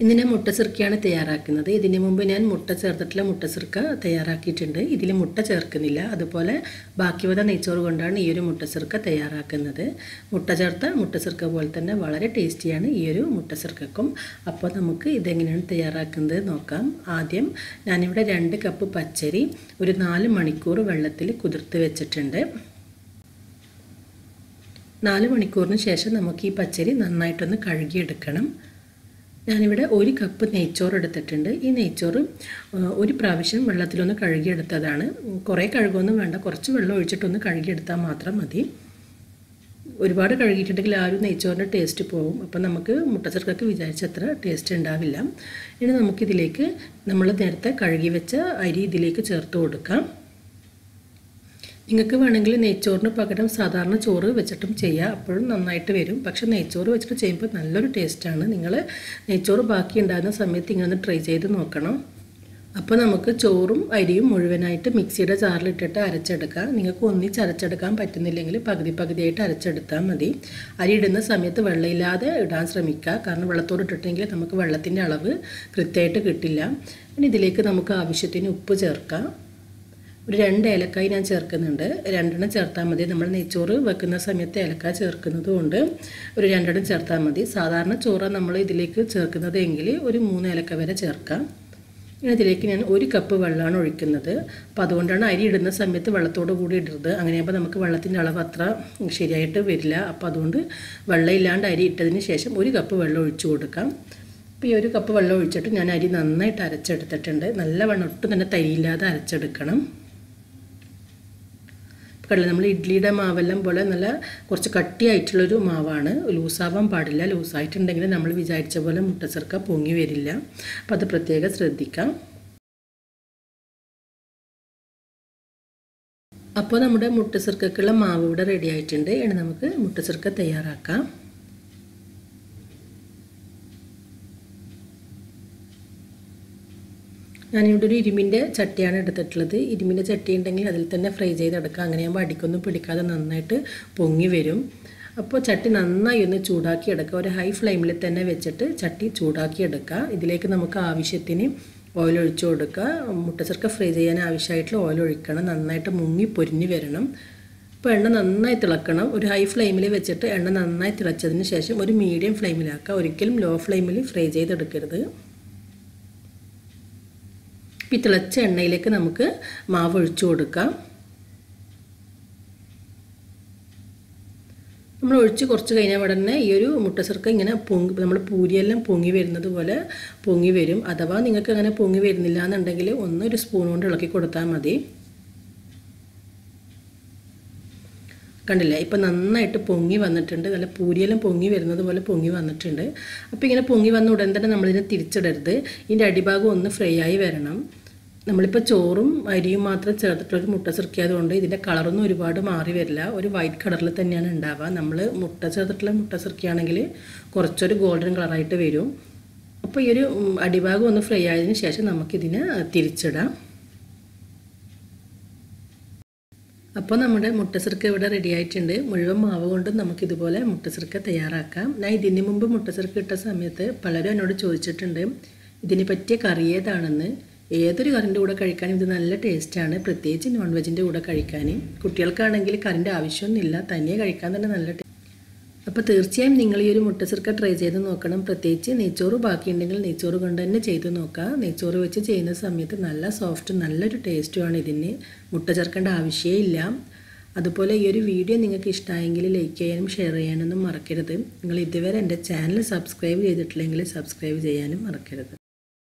ഇന്ന് ഞാൻ മുട്ടസുർക്കയാണ് തയ്യാറാക്കുന്നത്. ഇതിനു മുമ്പ് ഞാൻ മുട്ട ചേർത്തിട്ടുള്ള മുട്ടസുർക്ക തയ്യാറാക്കിയിട്ടുണ്ട്. ഇതിൽ മുട്ട ചേർക്കുന്നില്ല. അതുപോലെ ബാക്കി വന്ന നെയ്ച്ചോറ് കൊണ്ടാണ് ഈ ഒരു മുട്ടസുർക്ക തയ്യാറാക്കുന്നത്. മുട്ട ചേർത്ത മുട്ടസുർക്ക പോലെ തന്നെ വളരെ ടേസ്റ്റിയാണ് ഈ ഒരു മുട്ടസുർക്കക്കും. അപ്പോൾ നമുക്ക് ഇതെങ്ങനെയാണ് തയ്യാറാക്കുന്നത് നോക്കാം. ആദ്യം ഞാനിവിടെ 2 കപ്പ് പച്ചരി ഒരു 4 മണിക്കൂർ വെള്ളത്തിൽ കുതിർത്ത് വെച്ചിട്ടുണ്ട്. 4 മണിക്കൂറിന് ശേഷം നമുക്ക് ഈ പച്ചരി നന്നായിട്ടൊന്ന് കഴുകിയെടുക്കണം. ഞാനിവിടെ 1 കപ്പ് നെയ്ച്ചോറ് എടുത്തിട്ടുണ്ട്. ഈ നെയ്ച്ചോറ് ഒരു പ്രാവശ്യം വെള്ളത്തിലൊന്ന് കഴുകിയെടുത്തതാണ്. കുറേ കഴുകൊന്നും വേണ്ട, കുറച്ച് വെള്ളം ഒഴിച്ചിട്ടൊന്ന് കഴുകിയെടുത്താൽ മാത്രം മതി. ഒരുപാട് കഴുകിയിട്ടുണ്ടെങ്കിൽ ആ ഒരു നെയ്ച്ചോറിൻ്റെ ടേസ്റ്റ് പോകും. അപ്പം നമുക്ക് മുട്ടസുർക്കയ്ക്ക് വിചാരിച്ചത്ര ടേസ്റ്റ് ഉണ്ടാവില്ല. ഇനി നമുക്കിതിലേക്ക് നമ്മൾ നേരത്തെ കഴുകി വെച്ച അരി ഇതിലേക്ക് ചേർത്ത് കൊടുക്കാം. നിങ്ങൾക്ക് വേണമെങ്കിൽ നെയ്ച്ചോറിന് പകരം സാധാരണ ചോറ് വെച്ചിട്ടും ചെയ്യാം, അപ്പോഴും നന്നായിട്ട് വരും. പക്ഷേ നെയ്ച്ചോറ് വെച്ചിട്ട് ചെയ്യുമ്പോൾ നല്ലൊരു ടേസ്റ്റാണ്. നിങ്ങൾ നെയ്ച്ചോറ് ബാക്കി ഉണ്ടാകുന്ന സമയത്ത് ഇങ്ങനെ ട്രൈ ചെയ്ത് നോക്കണം. അപ്പോൾ നമുക്ക് ചോറും അരിയും മുഴുവനായിട്ട് മിക്സിയുടെ ജാറിലിട്ടിട്ട് അരച്ചെടുക്കാം. നിങ്ങൾക്ക് ഒന്നിച്ച് അരച്ചെടുക്കാൻ പറ്റുന്നില്ലെങ്കിൽ പകുതിയായിട്ട് അരച്ചെടുത്താൽ മതി. അരി ഇടുന്ന സമയത്ത് വെള്ളമില്ലാതെ ഇടാൻ ശ്രമിക്കുക, കാരണം വെള്ളത്തോട് ഇട്ടിട്ടെങ്കിൽ നമുക്ക് വെള്ളത്തിൻ്റെ അളവ് കൃത്യമായിട്ട് കിട്ടില്ല. ഇനി ഇതിലേക്ക് നമുക്ക് ആവശ്യത്തിന് ഉപ്പ് ചേർക്കാം. ഒരു 2 ഏലക്കായ് ഞാൻ ചേർക്കുന്നുണ്ട്. 2 ചേർത്താൽ മതി. നമ്മൾ നെയ്ച്ചോറ് വെക്കുന്ന സമയത്ത് ഏലക്കായ ചേർക്കുന്നത് കൊണ്ട് ഒരു 2 ചേർത്താൽ മതി. സാധാരണ ചോറ് നമ്മൾ ഇതിലേക്ക് ചേർക്കുന്നത് എങ്കിൽ ഒരു 3 ഏലക്ക വരെ ചേർക്കാം. ഇനി ഇതിലേക്ക് ഞാൻ 1 കപ്പ് വെള്ളമാണ് ഒഴിക്കുന്നത്. അപ്പോൾ അതുകൊണ്ടാണ് അരി ഇടുന്ന സമയത്ത് വെള്ളത്തോട് കൂടി ഇടരുത്. അങ്ങനെയാകുമ്പോൾ നമുക്ക് വെള്ളത്തിൻ്റെ അളവ് അത്ര ശരിയായിട്ട് വരില്ല. അപ്പോൾ അതുകൊണ്ട് വെള്ളമില്ലാണ്ട് അരി ഇട്ടതിന് ശേഷം 1 കപ്പ് വെള്ളം ഒഴിച്ചു കൊടുക്കാം. അപ്പോൾ ഈ 1 കപ്പ് വെള്ളം ഒഴിച്ചിട്ട് ഞാൻ അരി നന്നായിട്ട് അരച്ചെടുത്തിട്ടുണ്ട്. നല്ല വെള്ളം ഒട്ടും തന്നെ തരിയില്ലാതെ അരച്ചെടുക്കണം. കണ്ടില്ലേ, നമ്മൾ ഇഡ്ഡലിയുടെ മാവെല്ലാം പോലെ നല്ല കുറച്ച് കട്ടിയായിട്ടുള്ളൊരു മാവാണ്. ലൂസാവാൻ പാടില്ല. ലൂസായിട്ടുണ്ടെങ്കിൽ നമ്മൾ വിചാരിച്ച പോലെ മുട്ടസുർക്ക പൊങ്ങി വരില്ല. അപ്പോൾ അത് പ്രത്യേകം ശ്രദ്ധിക്കാം. അപ്പോൾ നമ്മുടെ മുട്ടസുർക്കക്കുള്ള മാവ് ഇവിടെ റെഡി ആയിട്ടുണ്ട്. ഇനി നമുക്ക് മുട്ടസുർക്ക തയ്യാറാക്കാം. ഞാനിവിടെ ഒരു ഇരുമ്പിൻ്റെ ചട്ടിയാണ് എടുത്തിട്ടുള്ളത്. ഇരുമ്പിൻ്റെ ചട്ടി ഉണ്ടെങ്കിൽ അതിൽ തന്നെ ഫ്രൈ ചെയ്തെടുക്കാം. അങ്ങനെയാകുമ്പോൾ അടിക്കൊന്നും പിടിക്കാതെ നന്നായിട്ട് പൊങ്ങി വരും. അപ്പോൾ ചട്ടി നന്നായി ഒന്ന് ചൂടാക്കി എടുക്കുക. ഒരു ഹൈ ഫ്ലെയിമിൽ തന്നെ വെച്ചിട്ട് ചട്ടി ചൂടാക്കി എടുക്കുക. ഇതിലേക്ക് നമുക്ക് ആവശ്യത്തിന് ഓയിൽ ഒഴിച്ചു കൊടുക്കുക. മുട്ടസുർക്ക ഫ്രൈ ചെയ്യാൻ ആവശ്യമായിട്ടുള്ള ഓയിൽ ഒഴിക്കണം. നന്നായിട്ട് മുങ്ങി പൊരിഞ്ഞ് വരണം. അപ്പോൾ എണ്ണ നന്നായി തിളക്കണം. ഒരു ഹൈ ഫ്ലെയിമിൽ വെച്ചിട്ട് എണ്ണ നന്നായി തിളച്ചതിന് ശേഷം ഒരു മീഡിയം ഫ്ലെയിമിലാക്കുക. ഒരിക്കലും ലോ ഫ്ലെയിമിൽ ഫ്രൈ ചെയ്തെടുക്കരുത്. ഈ തിളച്ച എണ്ണയിലേക്ക് നമുക്ക് മാവ് ഒഴിച്ചു കൊടുക്കാം. നമ്മൾ ഒഴിച്ച് കുറച്ച് കഴിഞ്ഞാൽ ഉടനെ ഈ ഒരു മുട്ടസുർക്ക ഇങ്ങനെ നമ്മൾ പൂരിയെല്ലാം പൊങ്ങി വരുന്നത് പോലെ പൊങ്ങി വരും. അഥവാ നിങ്ങൾക്ക് അങ്ങനെ പൊങ്ങി വരുന്നില്ല എന്നുണ്ടെങ്കിൽ ഒരു സ്പൂൺ കൊണ്ട് ഇളക്കി കൊടുത്താൽ മതി. കണ്ടില്ലേ, ഇപ്പം നന്നായിട്ട് പൊങ്ങി വന്നിട്ടുണ്ട്. നല്ല പൂരിയെല്ലാം പൊങ്ങി വരുന്നത് പോലെ പൊങ്ങി വന്നിട്ടുണ്ട്. അപ്പോൾ ഇങ്ങനെ പൊങ്ങി വന്ന ഉടൻ തന്നെ നമ്മളിതിനെ തിരിച്ചിടരുത്. ഇതിൻ്റെ അടിഭാഗം ഒന്ന് ഫ്രൈ ആയി വരണം. നമ്മളിപ്പോൾ ചോറും അരിയും മാത്രം ചേർത്തിട്ടൊരു മുട്ടസുർക്ക ആയതുകൊണ്ട് ഇതിൻ്റെ കളറൊന്നും ഒരുപാട് മാറി വരില്ല. ഒരു വൈറ്റ് കളറിൽ തന്നെയാണ് ഉണ്ടാവുക. നമ്മൾ മുട്ട ചേർത്തിട്ടുള്ള മുട്ടസുർക്കയാണെങ്കിൽ കുറച്ചൊരു ഗോൾഡൻ കളറായിട്ട് വരും. അപ്പോൾ ഈ ഒരു അടിഭാഗം ഒന്ന് ഫ്രൈ ആയതിനു ശേഷം നമുക്കിതിനെ തിരിച്ചിടാം. അപ്പോൾ നമ്മുടെ മുട്ടസുർക്ക ഇവിടെ റെഡി ആയിട്ടുണ്ട്. മുഴുവൻ മാവ് കൊണ്ടും നമുക്കിതുപോലെ മുട്ടസുർക്ക തയ്യാറാക്കാം. ഞാൻ ഇതിന് മുമ്പ് മുട്ടസുർക്ക ഇട്ട സമയത്ത് പലരും എന്നോട് ചോദിച്ചിട്ടുണ്ട് ഇതിന് പറ്റിയ കറി ഏതാണെന്ന്. ഏതൊരു കറിൻ്റെ കൂടെ കഴിക്കാനും ഇത് നല്ല ടേസ്റ്റാണ്, പ്രത്യേകിച്ച് നോൺ വെജിൻ്റെ കൂടെ കഴിക്കാൻ. കുട്ടികൾക്കാണെങ്കിൽ കറിൻ്റെ ആവശ്യമൊന്നുമില്ല, തനിയെ കഴിക്കാൻ തന്നെ നല്ല ടേസ്റ്റ്. അപ്പോൾ തീർച്ചയായും നിങ്ങൾ ഈ ഒരു മുട്ടസുർക്ക ട്രൈ ചെയ്ത് നോക്കണം. പ്രത്യേകിച്ച് നെയ്ച്ചോറ് ബാക്കിയുണ്ടെങ്കിൽ നെയ്ച്ചോറ് കൊണ്ട് തന്നെ ചെയ്ത് നോക്കുക. നെയ്ച്ചോറ് വെച്ച് ചെയ്യുന്ന സമയത്ത് നല്ല സോഫ്റ്റ് നല്ലൊരു ടേസ്റ്റുമാണ് ഇതിന്. മുട്ട ചേർക്കേണ്ട ആവശ്യമേ ഇല്ല. അതുപോലെ ഈ ഒരു വീഡിയോ നിങ്ങൾക്ക് ഇഷ്ടമായെങ്കിൽ ലൈക്ക് ചെയ്യാനും ഷെയർ ചെയ്യാനൊന്നും മറക്കരുത്. നിങ്ങൾ ഇതുവരെ എൻ്റെ ചാനൽ സബ്സ്ക്രൈബ് ചെയ്തിട്ടില്ലെങ്കിൽ സബ്സ്ക്രൈബ് ചെയ്യാനും മറക്കരുത്.